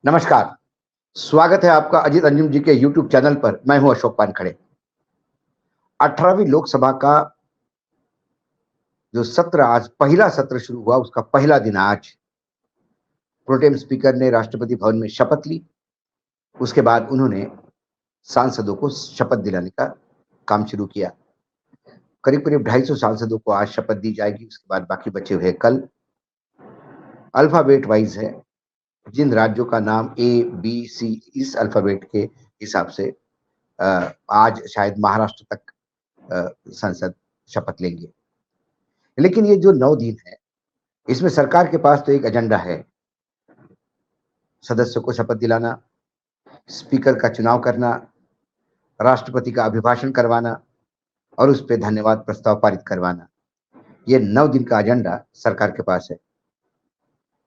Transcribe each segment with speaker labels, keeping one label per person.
Speaker 1: नमस्कार, स्वागत है आपका अजीत अंजुम जी के यूट्यूब चैनल पर। मैं हूं अशोक वानखड़े। 18वीं लोकसभा का जो सत्र आज पहला सत्र शुरू हुआ, उसका पहला दिन आज प्रोटेम स्पीकर ने राष्ट्रपति भवन में शपथ ली। उसके बाद उन्होंने सांसदों को शपथ दिलाने का काम शुरू किया। करीब-करीब 250 सांसदों को आज शपथ दी जाएगी। उसके बाद बाकी बचे हुए कल। अल्फाबेट वाइज है, जिन राज्यों का नाम ए, बी, सी इस अल्फाबेट के हिसाब से आज शायद महाराष्ट्र तक संसद शपथ लेंगे। लेकिन ये जो 9 दिन है, इसमें सरकार के पास तो एक एजेंडा है, सदस्यों को शपथ दिलाना, स्पीकर का चुनाव करना, राष्ट्रपति का अभिभाषण करवाना और उस पे धन्यवाद प्रस्ताव पारित करवाना। ये 9 दिन का एजेंडा सरकार के पास है।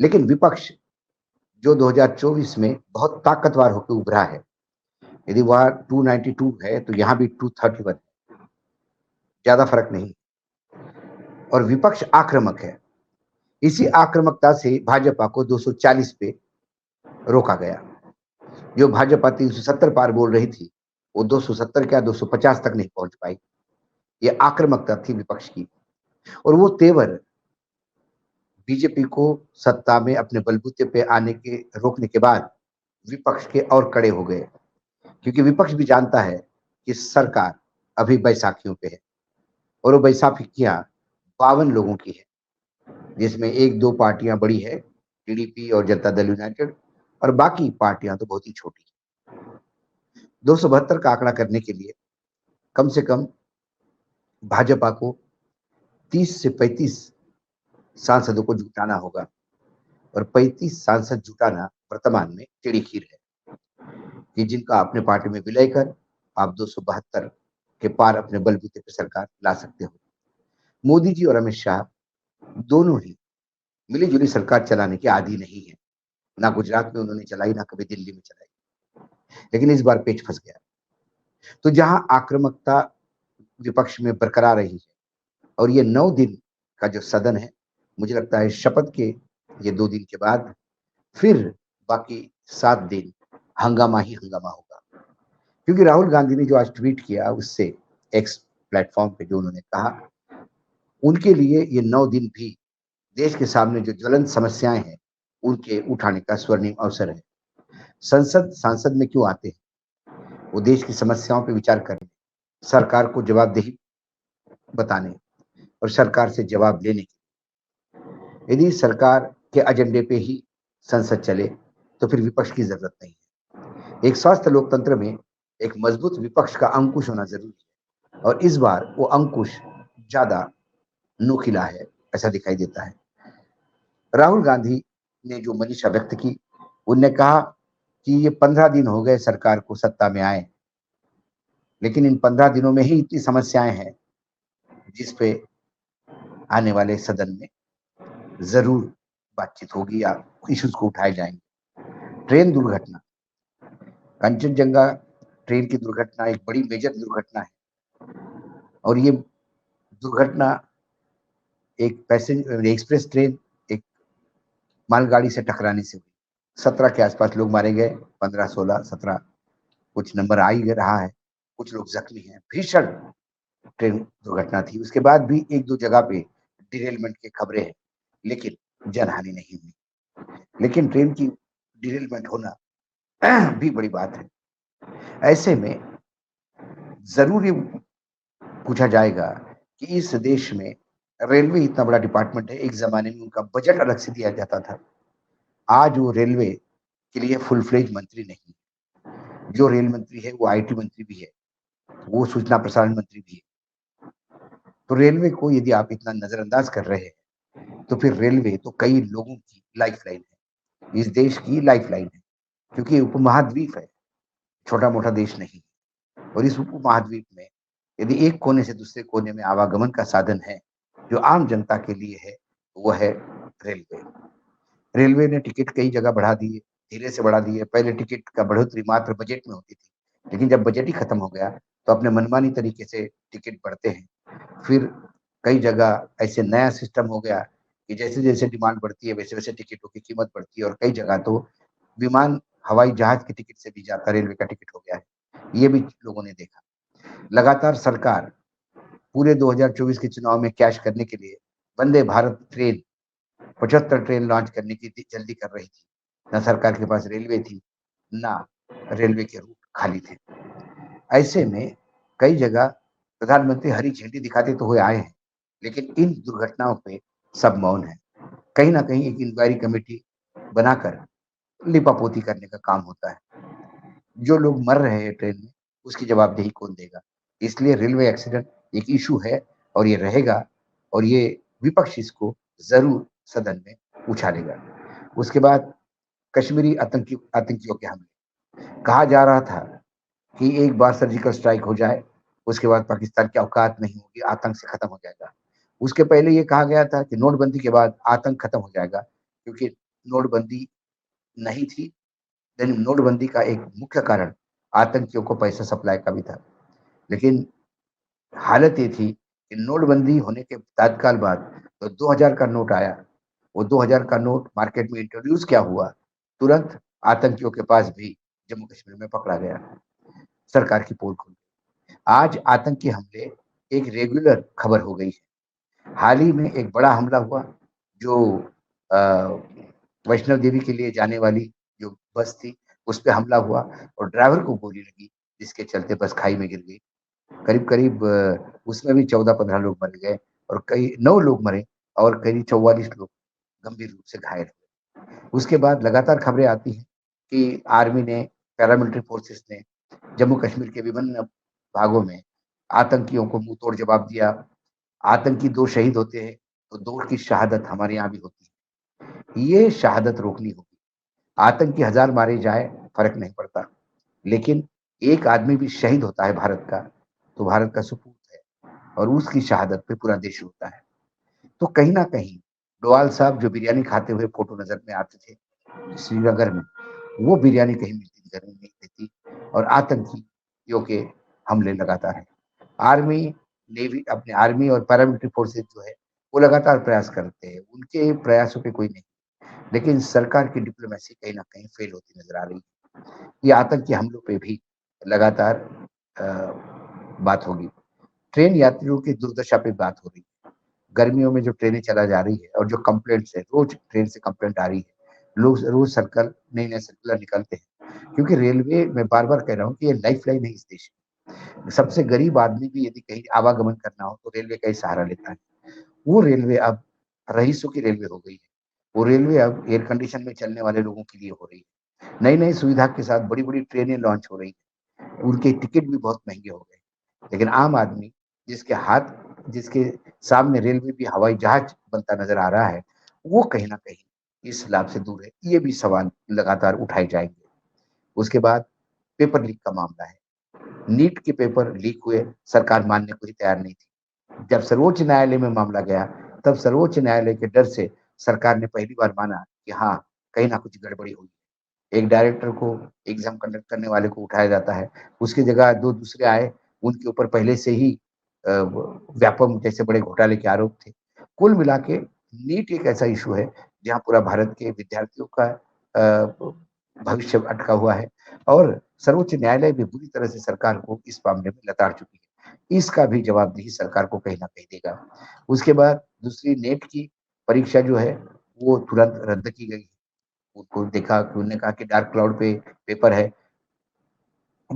Speaker 1: लेकिन विपक्ष जो 2024 में बहुत ताकतवर होकर उभरा है, यदि वहाँ 292 है तो यहाँ भी 231 है, ज्यादा फर्क नहीं। और विपक्ष आक्रामक है। इसी आक्रामकता से भाजपा को 240 पे रोका गया। जो भाजपा 370 पार बोल रही थी, वो 270 क्या 250 तक नहीं पहुंच पाई। ये आक्रामकता थी विपक्ष की। और वो तेवर बीजेपी को सत्ता में अपने बलबूते पे आने के रोकने के बाद विपक्ष के और कड़े हो गए, क्योंकि विपक्ष भी जानता है कि सरकार अभी बैसाखियों पे है और वो बैसाखियां 52 लोगों की है, जिसमें एक दो पार्टियां बड़ी है, टीडीपी और जनता दल यूनाइटेड, और बाकी पार्टियां तो बहुत ही छोटी। 272 का आंकड़ा करने के लिए कम से कम भाजपा को 30 से 35 सांसदों को जुटाना होगा, और 35 सांसद जुटाना वर्तमान में टेढ़ी खीर है कि जिनका अपने पार्टी में विलय कर आप 272 के पार अपने बलबूते पर सरकार ला सकते हो। मोदी जी और अमित शाह दोनों ही मिली-जुली सरकार चलाने के आदी नहीं है। ना गुजरात में उन्होंने चलाई, ना कभी दिल्ली में चलाई। लेकिन इस बार पेच फंस गया। तो जहां आक्रामकता विपक्ष में बरकरार रही है, और ये 9 दिन का जो सदन है, मुझे लगता है शपथ के ये 2 दिन के बाद फिर बाकी 7 दिन हंगामा ही हंगामा होगा। क्योंकि राहुल गांधी ने जो आज ट्वीट किया, उससे एक्स प्लेटफॉर्म पे जो उन्होंने कहा, उनके लिए ये 9 दिन भी देश के सामने जो ज्वलंत समस्याएं हैं, उनके उठाने का स्वर्णिम अवसर है। संसद सांसद में क्यों आते हैं? वो देश की समस्याओं पे विचार करने, सरकार को जवाबदेही बताने और सरकार से जवाब लेने की। यदि सरकार के एजेंडे पे ही संसद चले तो फिर विपक्ष की जरूरत नहीं है। एक स्वस्थ लोकतंत्र में एक मजबूत विपक्ष का अंकुश होना जरूरी है, और इस बार वो अंकुश ज्यादा नुकीला है, ऐसा दिखाई देता है। राहुल गांधी ने जो मनीषा व्यक्त की, उनने कहा कि ये 15 दिन हो गए सरकार को सत्ता में आए, लेकिन इन 15 दिनों में ही इतनी समस्याएं हैं जिस पे आने वाले सदन में जरूर बातचीत होगी या इश्यूज को उठाए जाएंगे। ट्रेन दुर्घटना, कंचनजंगा ट्रेन की दुर्घटना एक बड़ी मेजर दुर्घटना है, और ये दुर्घटना एक पैसेंजर एक्सप्रेस ट्रेन एक मालगाड़ी से टकराने से हुई। 17 के आसपास लोग मारे गए, 15, 16, 17 कुछ नंबर आ ही रहा है। कुछ लोग जख्मी हैं। भीषण ट्रेन दुर्घटना थी। उसके बाद भी एक दो जगह पे डिरेलमेंट की खबरें हैं, लेकिन जनहानि नहीं हुई। लेकिन ट्रेन की डिरेलमेंट होना भी बड़ी बात है। ऐसे में जरूर ये पूछा जाएगा कि इस देश में रेलवे इतना बड़ा डिपार्टमेंट है, एक जमाने में उनका बजट अलग से दिया जाता था। आज वो रेलवे के लिए फुल फ्लेज मंत्री नहीं है। जो रेल मंत्री है वो आईटी मंत्री भी है, वो सूचना प्रसारण मंत्री भी है। तो रेलवे को यदि आप इतना नजरअंदाज कर रहे हैं, तो फिर रेलवे तो कई लोगों की लाइफलाइन है, इस देश की लाइफलाइन है। क्योंकि उपमहाद्वीप है, छोटा मोटा देश नहीं। और इस उपमहाद्वीप में यदि एक कोने से दूसरे कोने में आवागमन का साधन है जो आम जनता के लिए है, वो है रेलवे। रेलवे ने टिकट कई जगह बढ़ा दिए, धीरे से बढ़ा दिए। पहले टिकट का बढ़ोतरी मात्र बजट में होती थी, लेकिन जब बजट ही खत्म हो गया तो अपने मनमानी तरीके से टिकट बढ़ते हैं। फिर कई जगह ऐसे नया सिस्टम हो गया कि जैसे जैसे डिमांड बढ़ती है वैसे वैसे टिकटों की कीमत बढ़ती है, और कई जगह तो विमान हवाई जहाज की टिकट से भी ज्यादा रेलवे का टिकट हो गया है, ये भी लोगों ने देखा। लगातार सरकार पूरे 2024 के चुनाव में कैश करने के लिए Vande Bharat train 75 train launch करने की जल्दी कर रही थी। ना सरकार के पास रेलवे थी, ना रेलवे के रूट खाली थे। ऐसे में कई जगह प्रधानमंत्री हरी झंडी दिखाते तो हुए आए हैं, लेकिन इन दुर्घटनाओं पे सब मौन है। कहीं ना कहीं एक इंक्वायरी कमेटी बनाकर लिपापोती करने का काम होता है। जो लोग मर रहे हैं ट्रेन में, उसकी जवाबदेही कौन देगा? इसलिए रेलवे एक्सीडेंट एक इशू है और ये रहेगा, और ये विपक्ष इसको जरूर सदन में उछालेगा। उसके बाद कश्मीरी आतंकियों के हमले, कहा जा रहा था कि एक बार सर्जिकल स्ट्राइक हो जाए, उसके बाद पाकिस्तान की औकात नहीं होगी, आतंक से खत्म हो जाएगा। उसके पहले ये कहा गया था कि नोटबंदी के बाद आतंक खत्म हो जाएगा, क्योंकि नोटबंदी नहीं थी। लेकिन नोटबंदी का एक मुख्य कारण आतंकियों को पैसा सप्लाई का भी था। लेकिन हालत ये थी कि नोटबंदी होने के तत्काल बाद तो 2000 का नोट आया। वो 2000 का नोट मार्केट में इंट्रोड्यूस क्या हुआ, तुरंत आतंकियों के पास भी जम्मू कश्मीर में पकड़ा गया। सरकार की पोल खुल गई। आज आतंकी हमले एक रेगुलर खबर हो गई है। हाल ही में एक बड़ा हमला हुआ, जो वैष्णव देवी के लिए जाने वाली जो बस थी, उस पे हमला हुआ और ड्राइवर को गोली लगी, जिसके चलते बस खाई में गिर गई। करीब करीब उसमें भी 14-15 लोग मर गए और कई 9 लोग मरे और करीब 44 लोग गंभीर रूप से घायल हुए। उसके बाद लगातार खबरें आती हैं कि आर्मी ने, पैरामिलिट्री फोर्सेस ने जम्मू कश्मीर के विभिन्न भागों में आतंकियों को मुंह तोड़ जवाब दिया। आतंकी 2 शहीद होते हैं तो 2 की शहादत हमारे यहाँ भी होती है। ये शहादत रोकनी होगी। आतंकी 1000 मारे जाए, फर्क नहीं पड़ता, लेकिन एक आदमी भी शहीद होता है भारत का, तो भारत का सुपूत है और उसकी शहादत पे पूरा देश रोता है। तो कहीं ना कहीं डोवाल साहब जो बिरयानी खाते हुए फोटो नजर में आते थे श्रीनगर में, वो बिरयानी कहीं मिलती नजर नहीं देती और आतंकियों के हमले लगातार हैं। आर्मी, नेवी, अपने आर्मी और पैरामिलिट्री फोर्सेस जो है वो लगातार प्रयास करते हैं, उनके प्रयासों पे कोई नहीं, लेकिन सरकार की डिप्लोमेसी कहीं ना कहीं फेल होती नजर आ रही है। ये आतंकी हमलों पे भी लगातार अ, बात होगी। ट्रेन यात्रियों की दुर्दशा पे बात हो रही है। गर्मियों में जो ट्रेनें चला जा रही है और जो कंप्लेंट्स है, रोज ट्रेन से कंप्लेंट आ रही है, लोग रोज सर्कल नए नए सर्कुलर निकलते हैं, क्योंकि रेलवे, मैं बार बार कह रहा हूँ कि ये लाइफ लाइन है इस देश में। सबसे गरीब आदमी भी यदि कहीं आवागमन करना हो तो रेलवे का ही सहारा लेता है। वो रेलवे अब रईसों की रेलवे हो गई है। वो रेलवे अब एयर कंडीशन में चलने वाले लोगों के लिए हो रही है। नई नई सुविधा के साथ बड़ी बड़ी ट्रेनें लॉन्च हो रही है, उनके टिकट भी बहुत महंगे हो गए। लेकिन आम आदमी, जिसके सामने रेलवे भी हवाई जहाज बनता नजर आ रहा है, वो कहीं ना कहीं इस लाभ से दूर है। ये भी सवाल लगातार उठाए जाएंगे। उसके बाद पेपर लीक का मामला है। नीट के पेपर लीक हुए, सरकार मानने को ही तैयार नहीं थी। जब सर्वोच्च न्यायालय में मामला गया, तब सर्वोच्च न्यायालय के डर से सरकार ने पहली बार माना कि हाँ, कहीं ना कुछ गड़बड़ी हुई। एक डायरेक्टर को, एग्जाम कंडक्ट करने वाले को उठाया जाता है, उसकी जगह 2 दूसरे आए, उनके ऊपर पहले से ही व्यापम जैसे बड़े घोटाले के आरोप थे। कुल मिला के नीट एक ऐसा इशू है जहाँ पूरा भारत के विद्यार्थियों का भविष्य अटका हुआ है, और सर्वोच्च न्यायालय भी बुरी तरह से सरकार को इस मामले में लताड़ चुकी है। इसका भी जवाबदेही सरकार को कहीं ना कहीं देगा। उसके बाद दूसरी नेट की परीक्षा जो है वो तुरंत रद्द की गई। उनको देखा कि उन्होंने कहा कि डार्क क्लाउड पे पेपर है,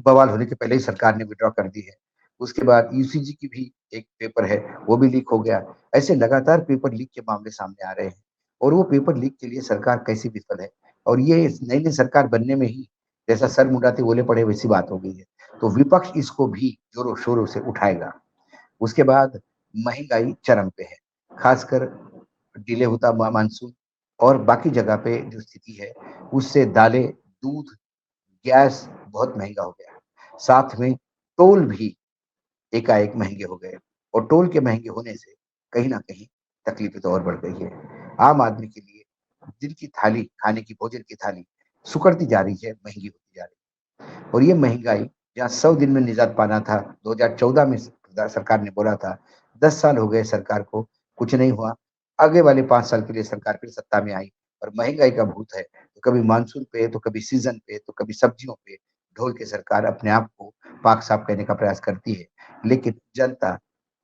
Speaker 1: बवाल होने के पहले ही सरकार ने विड्रॉ कर दी है। उसके बाद यूसीजी की भी एक पेपर है, वो भी लीक हो गया। ऐसे लगातार पेपर लीक के मामले सामने आ रहे हैं, और वो पेपर लीक के लिए सरकार कैसी विफल है, और ये नई नई सरकार बनने में ही जैसा सर मुंडाते ओले पड़े वैसी बात हो गई है। तो विपक्ष इसको भी जोरों शोरों से उठाएगा। उसके बाद महंगाई चरम पे है, खासकर डिले होता मानसून और बाकी जगह पे जो स्थिति है, उससे दालें, दूध, गैस बहुत महंगा हो गया। साथ में टोल भी एकाएक महंगे हो गए, और टोल के महंगे होने से कहीं न कहीं तकलीफ़ें तो और बढ़ गई है। आम आदमी के लिए दिन की थाली, खाने की भोजन की थाली सुकड़ती जा रही है, महंगी होती जा रही है। और ये महंगाई, जहाँ 100 दिन में निजात पाना था, 2014 में सरकार ने बोला था, 10 साल हो गए सरकार को, कुछ नहीं हुआ। आगे वाले 5 साल के लिए सरकार फिर सत्ता में आई और महंगाई का भूत है, तो कभी मानसून पे, तो कभी सीजन पे, तो कभी सब्जियों पे ढोल के सरकार अपने आप को पाक साफ करने का प्रयास करती है। लेकिन जनता,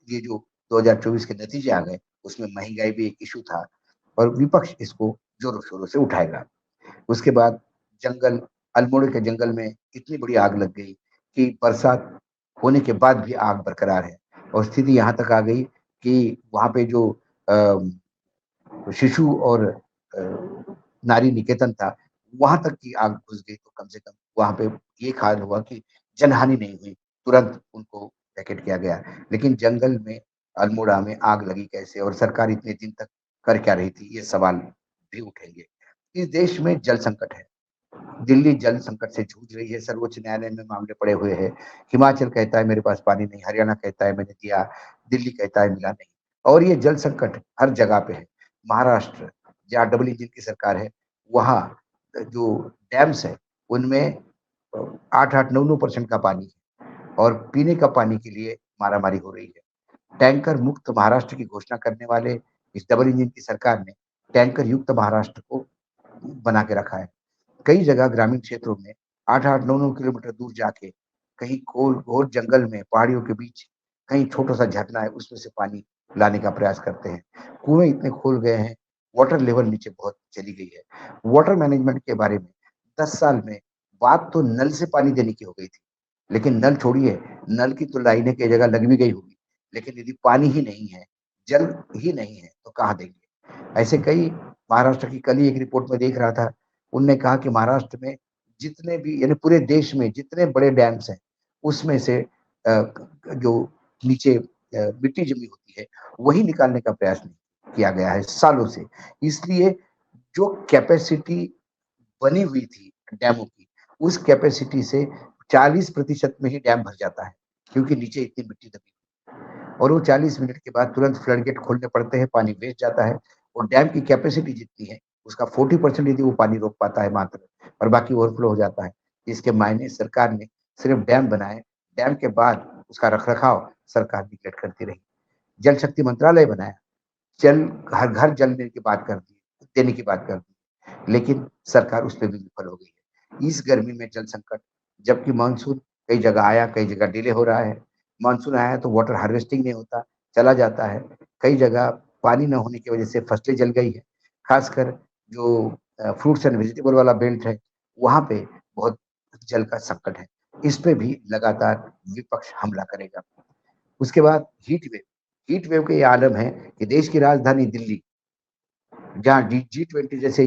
Speaker 1: ये जो 2024 के नतीजे आ गए, उसमें महंगाई भी एक इशू था और विपक्ष इसको जोरों शोरों से उठाएगा। उसके बाद जंगल, अल्मोड़े के जंगल में इतनी बड़ी आग लग गई कि बरसात होने के बाद भी आग बरकरार है और स्थिति यहाँ तक आ गई कि वहाँ पे जो शिशु और नारी निकेतन था, वहां तक की आग घुस गई। तो कम से कम वहां पे ये ख्याल हुआ कि जनहानि नहीं हुई, तुरंत उनको वैकेट किया गया। लेकिन जंगल में, अल्मोड़ा में आग लगी कैसे और सरकार इतने दिन तक कर क्या रही थी, ये सवाल भी उठेंगे। इस देश में जल संकट है, दिल्ली जल संकट से जूझ रही है, सर्वोच्च न्यायालय में मामले पड़े हुए हैं। हिमाचल कहता है मेरे पास पानी नहीं, हरियाणा कहता है मैंने दिया, दिल्ली कहता है मिला नहीं। और ये जल संकट हर जगह पे है। महाराष्ट्र, जहाँ डबल इंजन की सरकार है, वहाँ जो डैम्स है उनमें 8-8, 9-9% का पानी है और पीने का पानी के लिए मारामारी हो रही है। टैंकर मुक्त महाराष्ट्र की घोषणा करने वाले इस डबल इंजन की सरकार ने टैंकर युक्त महाराष्ट्र को बना के रखा है। कई जगह ग्रामीण क्षेत्रों में 8-8, 9-9 किलोमीटर दूर जाके कहीं घोर जंगल में, पहाड़ियों के बीच कहीं छोटा सा झरना है, उसमें से पानी लाने का प्रयास करते हैं। कुएं इतने खोल गए हैं, वाटर लेवल नीचे बहुत चली गई है। वाटर मैनेजमेंट के बारे में 10 साल में बात तो नल से पानी देने की हो गई थी, लेकिन नल छोड़िए, नल की तो लाइनें कई जगह लग भी गई होगी, लेकिन यदि पानी ही नहीं है, जल ही नहीं है, तो कहाँ देंगे। ऐसे कई, महाराष्ट्र की कल ही एक रिपोर्ट में देख रहा था, उनने कहा कि महाराष्ट्र में जितने भी, यानी पूरे देश में जितने बड़े डैम्स हैं, उसमें से जो नीचे मिट्टी जमी होती है, वही निकालने का प्रयास नहीं किया गया है सालों से। इसलिए जो कैपेसिटी बनी हुई थी डैमों की, उस कैपेसिटी से 40% में ही डैम भर जाता है, क्योंकि नीचे इतनी मिट्टी दबी, और वो 40 मिनट के बाद तुरंत फ्लड गेट खोलने पड़ते हैं, पानी वेस्ट जाता है। और डैम की कैपेसिटी जितनी है, उसका 40% यदि वो पानी रोक पाता है मात्र, और बाकी ओवरफ्लो हो जाता है। इसके मायने सरकार ने सिर्फ डैम बनाए, डैम के बाद उसका रख रखाव सरकार निगलेक्ट करती रही। जल शक्ति मंत्रालय बनाया, जल हर घर जलने की बात कर दी, देने की बात कर दी, लेकिन सरकार उस पर भी विफल हो गई है। इस गर्मी में जल संकट, जबकि मानसून कई जगह आया, कई जगह डिले हो रहा है। मानसून आया तो वाटर हार्वेस्टिंग नहीं होता, चला जाता है। कई जगह पानी न होने की वजह से फसलें जल गई है। खासकर जो फ्रूट्स एंड वेजिटेबल वाला बेल्ट है, वहां पे बहुत जल का संकट है। इस पे भी लगातार विपक्ष हमला करेगा। उसके बाद हीट वेव, हीट वेव के ये आलम है कि देश की राजधानी दिल्ली, जहाँ G20 जैसे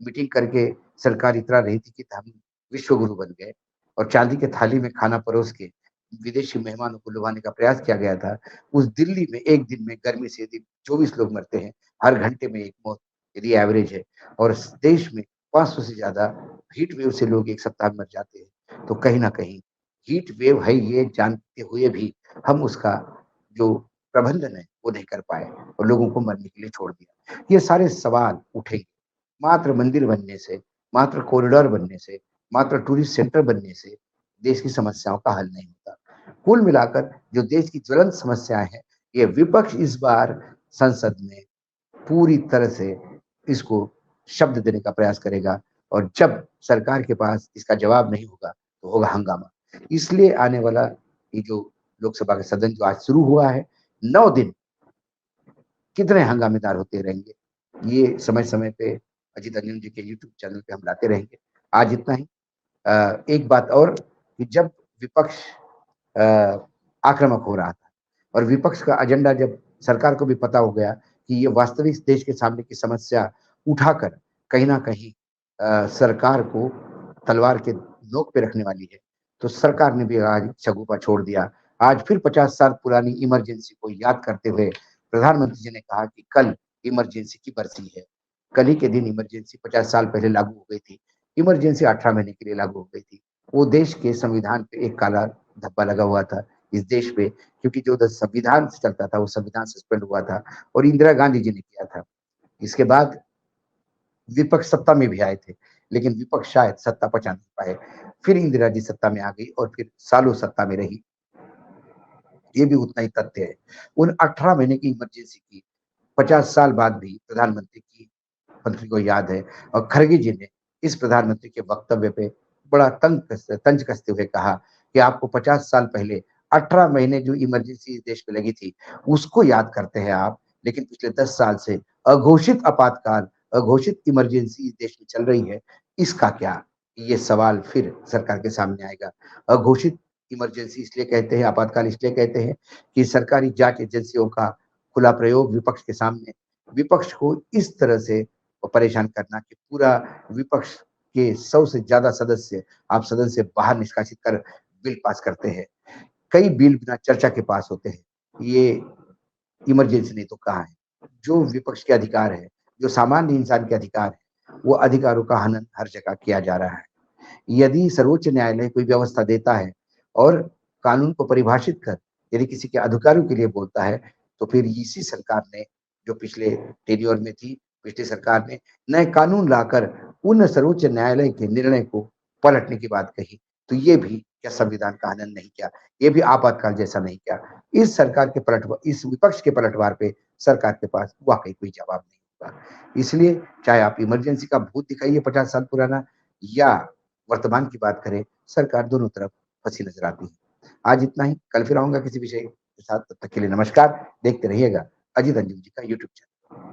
Speaker 1: मीटिंग करके सरकार इतरा रही थी कि हम विश्व गुरु बन गए, और चांदी के थाली में खाना परोस के विदेशी मेहमानों को लुभाने का प्रयास किया गया था। उस दिल्ली में एक दिन में गर्मी से यदि 24 लोग मरते हैं, हर घंटे में एक मौत यदि एवरेज है, और देश में 500 से ज्यादा हीट वेव से लोग एक सप्ताह में मर जाते हैं, तो कहीं ना कहीं हीट वेव है ये जानते हुए भी हम उसका जो प्रबंधन है वो नहीं कर पाए और लोगों को मरने के लिए छोड़ दिया। ये सारे सवाल उठेंगे। मात्र मंदिर बनने से, मात्र कॉरिडोर बनने से, मात्र टूरिस्ट सेंटर बनने से देश की समस्याओं का हल नहीं होता। कुल मिलाकर जो देश की ज्वलंत समस्याएं हैं, ये विपक्ष इस बार संसद में पूरी तरह से इसको शब्द देने का प्रयास करेगा, और जब सरकार के पास इसका जवाब नहीं होगा तो होगा हंगामा। इसलिए आने वाला ये जो लोकसभा का सदन जो आज शुरू हुआ है, 9 दिन कितने हंगामेदार होते रहेंगे, ये समय समय पे अजीत अंजन जी के यूट्यूब चैनल पे हम लाते रहेंगे। आज इतना ही। एक बात और, कि जब विपक्ष अ, आक्रामक हो रहा था, और विपक्ष का एजेंडा जब सरकार को भी पता हो गया कि ये वास्तविक देश के सामने की समस्या उठाकर कहीं ना कहीं सरकार को तलवार के नोक पे रखने वाली है, तो सरकार ने भी आज शगुफा छोड़ दिया। आज फिर 50 साल पुरानी इमरजेंसी को याद करते हुए प्रधानमंत्री जी ने कहा कि कल इमरजेंसी की बरसी है। कल ही के दिन इमरजेंसी 50 साल पहले लागू हो गई थी। इमरजेंसी 18 महीने के लिए लागू हो गई थी। वो देश के संविधान पे एक काला धब्बा लगा हुआ था इस देश पे, क्योंकि जो संविधान से चलता था वो संविधान सस्पेंड हुआ था, और इंदिरा गांधी जी ने किया था। इसके बाद विपक्ष सत्ता में भी आए थे, लेकिन विपक्ष शायद सत्ता पचा नहीं पाए। फिर इंदिरा जी सत्ता में आ गई और फिर सालों सत्ता में रही। ये भी उतना ही तथ्य है। उन 18 महीने की इमरजेंसी की 50 साल बाद भी प्रधानमंत्री की प्रधानमंत्री को याद है। और खरगे जी ने इस प्रधानमंत्री के वक्तव्य पे बड़ा तंज कसते हुए कहा कि आपको 50 साल पहले 18 महीने जो इमरजेंसी इस देश में लगी थी, उसको याद करते हैं आप, लेकिन पिछले 10 साल से अघोषित आपातकाल, अघोषित इमरजेंसी इस देश में चल रही है, इसका क्या? ये सवाल फिर सरकार के सामने आएगा। अघोषित इमरजेंसी इसलिए कहते हैं, आपातकाल इसलिए कहते हैं कि सरकारी जांच एजेंसियों का खुला प्रयोग विपक्ष के सामने, विपक्ष को इस तरह से परेशान करना कि पूरा विपक्ष के 100 से ज्यादा सदस्य आप सदन से बाहर निष्कासित कर बिल पास करते हैं। कई बिल बिना चर्चा के पास होते हैं। ये इमरजेंसी नहीं तो कहाँ है? जो विपक्ष के अधिकार है, जो सामान्य इंसान के अधिकार है, वो अधिकारों का हनन हर जगह किया जा रहा है। यदि सर्वोच्च न्यायालय कोई व्यवस्था देता है और कानून को परिभाषित कर यदि किसी के अधिकारों के लिए बोलता है, तो फिर इसी सरकार ने जो पिछले टेन्योर में थी, पिछली सरकार ने नए कानून लाकर उन सर्वोच्च न्यायालय के निर्णय को पलटने की बात कही। तो ये भी क्या संविधान का हनन नहीं किया? ये भी आपातकाल जैसा नहीं किया? इस सरकार के इस विपक्ष के पलटवार पे सरकार के पास वाकई कोई जवाब नहीं होगा। इसलिए चाहे आप इमरजेंसी का भूत दिखाइए 50 साल पुराना या वर्तमान की बात करें, सरकार दोनों तरफ फंसी नजर आती है। आज इतना ही, कल फिर आऊँगा किसी विषय के साथ, तब तक के लिए नमस्कार। देखते रहिएगा अजीत अंजुम जी का यूट्यूब चैनल।